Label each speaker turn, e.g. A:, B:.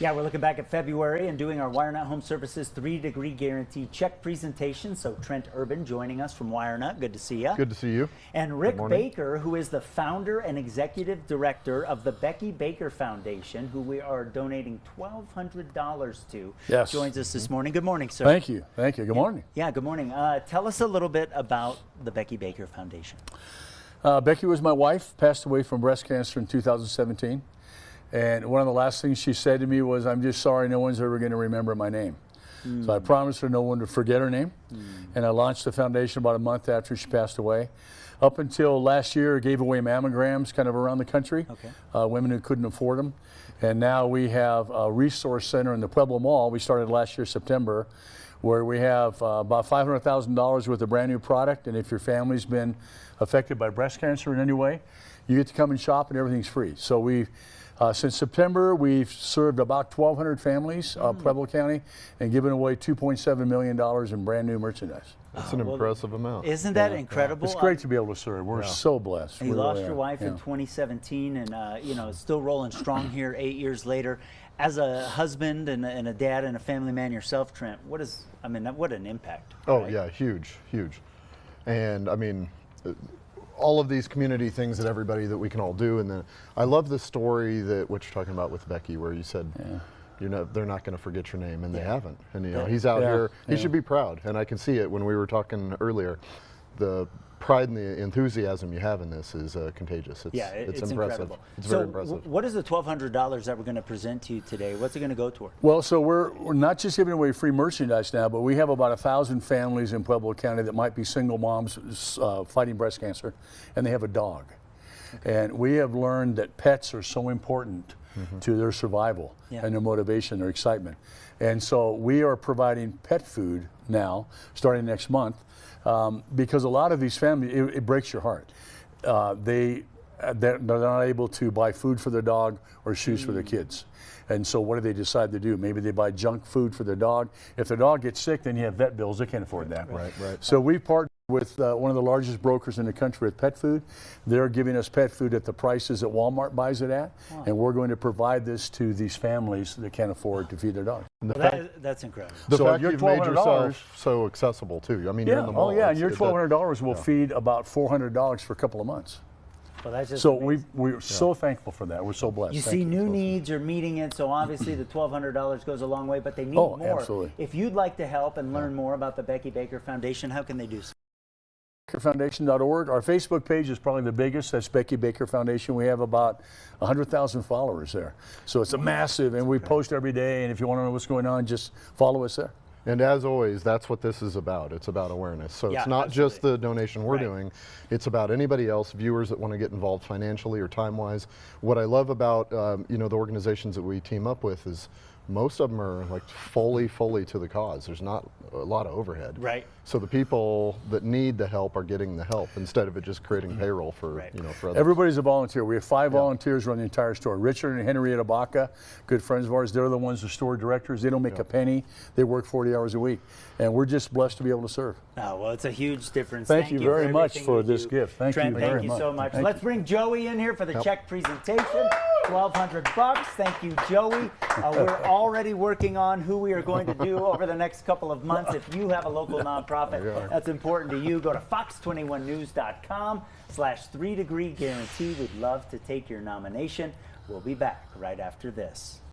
A: Yeah, we're looking back at February and doing our WireNut Home Services 3-degree guarantee check presentation. So Trent Urban joining us from WireNut. Good to see you.
B: Good to see you.
A: And Rick Baker, who is the founder and executive director of the Becky Baker Foundation, who we are donating $1,200 to, joins us this morning. Good morning, sir.
C: Thank you. Thank you. Good morning.
A: Yeah, good morning. Tell us a little bit about the Becky Baker Foundation.
C: Becky was my wife, passed away from breast cancer in 2017. And one of the last things she said to me was, "I'm just sorry no one's ever going to remember my name." So I promised her no one would forget her name. And I launched the foundation about a month after she passed away. Up until last year, I gave away mammograms kind of around the country, women who couldn't afford them. And now we have a resource center in the Pueblo Mall. We started last year, September, where we have about $500,000 worth of brand new product. And if your family's been affected by breast cancer in any way, you get to come and shop and everything's free. So we've since September, we've served about 1,200 families, Pueblo County, and given away $2.7 million in brand new merchandise.
B: That's an impressive amount.
A: Isn't that incredible?
C: It's great to be able to serve. We're so blessed.
A: You lost your wife in 2017, and you know, still rolling strong here 8 years later. As a husband and a dad and a family man yourself, Trent, what an impact.
B: Oh yeah, huge, huge. And I mean, all of these community things that everybody that we can all do. And then I love the story that what you're talking about with Becky, where you said, you know, they're not going to forget your name, and they haven't. And you know, he's out here. He should be proud, and I can see it when we were talking earlier. The pride and the enthusiasm you have in this is contagious. It's impressive.
A: Incredible.
B: It's very impressive.
A: What is the $1,200 that we're going to present to you today? What's it going to go toward?
C: Well, so we're not just giving away free merchandise now, but we have about 1,000 families in Pueblo County that might be single moms fighting breast cancer, and they have a dog. And we have learned that pets are so important to their survival and their motivation, their excitement. And so we are providing pet food now, starting next month, because a lot of these families, it breaks your heart. They're not able to buy food for their dog or shoes for their kids. And so what do they decide to do? Maybe they buy junk food for their dog. If their dog gets sick, then you have vet bills. They can't afford that.
B: Right.
C: So we've partnered with one of the largest brokers in the country with pet food. They're giving us pet food at the prices that Walmart buys it at. And we're going to provide this to these families that can't afford to feed their dogs.
A: That's incredible.
B: The fact you've made yourself so accessible too. I mean, you're in the mall.
C: And your $1,200 will feed about $400 for a couple of months.
A: Well, that's just
C: so we're so thankful for that. We're so blessed.
A: You see new needs are meeting it, so obviously the $1,200 goes a long way, but they need more.
C: Absolutely.
A: If you'd like to help and learn more about the Becky Baker Foundation, how can they do so?
C: BeckyBakerFoundation.org. Our Facebook page is probably the biggest. That's Becky Baker Foundation. We have about 100,000 followers there. So it's a massive, and we post every day, and if you want to know what's going on, just follow us there.
B: And as always, that's what this is about. It's about awareness. So it's not just the donation we're doing. It's about anybody else, viewers that want to get involved financially or time-wise. What I love about you know, the organizations that we team up with is most of them are like fully to the cause. There's not a lot of overhead. So the people that need the help are getting the help instead of it just creating payroll for you know, for others.
C: Everybody's a volunteer. We have 5 volunteers run the entire store. Richard and Henrietta Baca, good friends of ours. They're the ones, the store directors. They don't make a penny. They work 40 hours a week, and we're just blessed to be able to serve.
A: Oh, well, it's a huge difference.
C: Thank you very much for this gift. Thank you very much.
A: Thank you so much. Let's bring Joey in here for the check presentation. $1,200. Thank you, Joey. We're already working on who we are going to do over the next couple of months. If you have a local nonprofit that's important to you, go to fox21news.com/3-degree guarantee. We'd love to take your nomination. We'll be back right after this.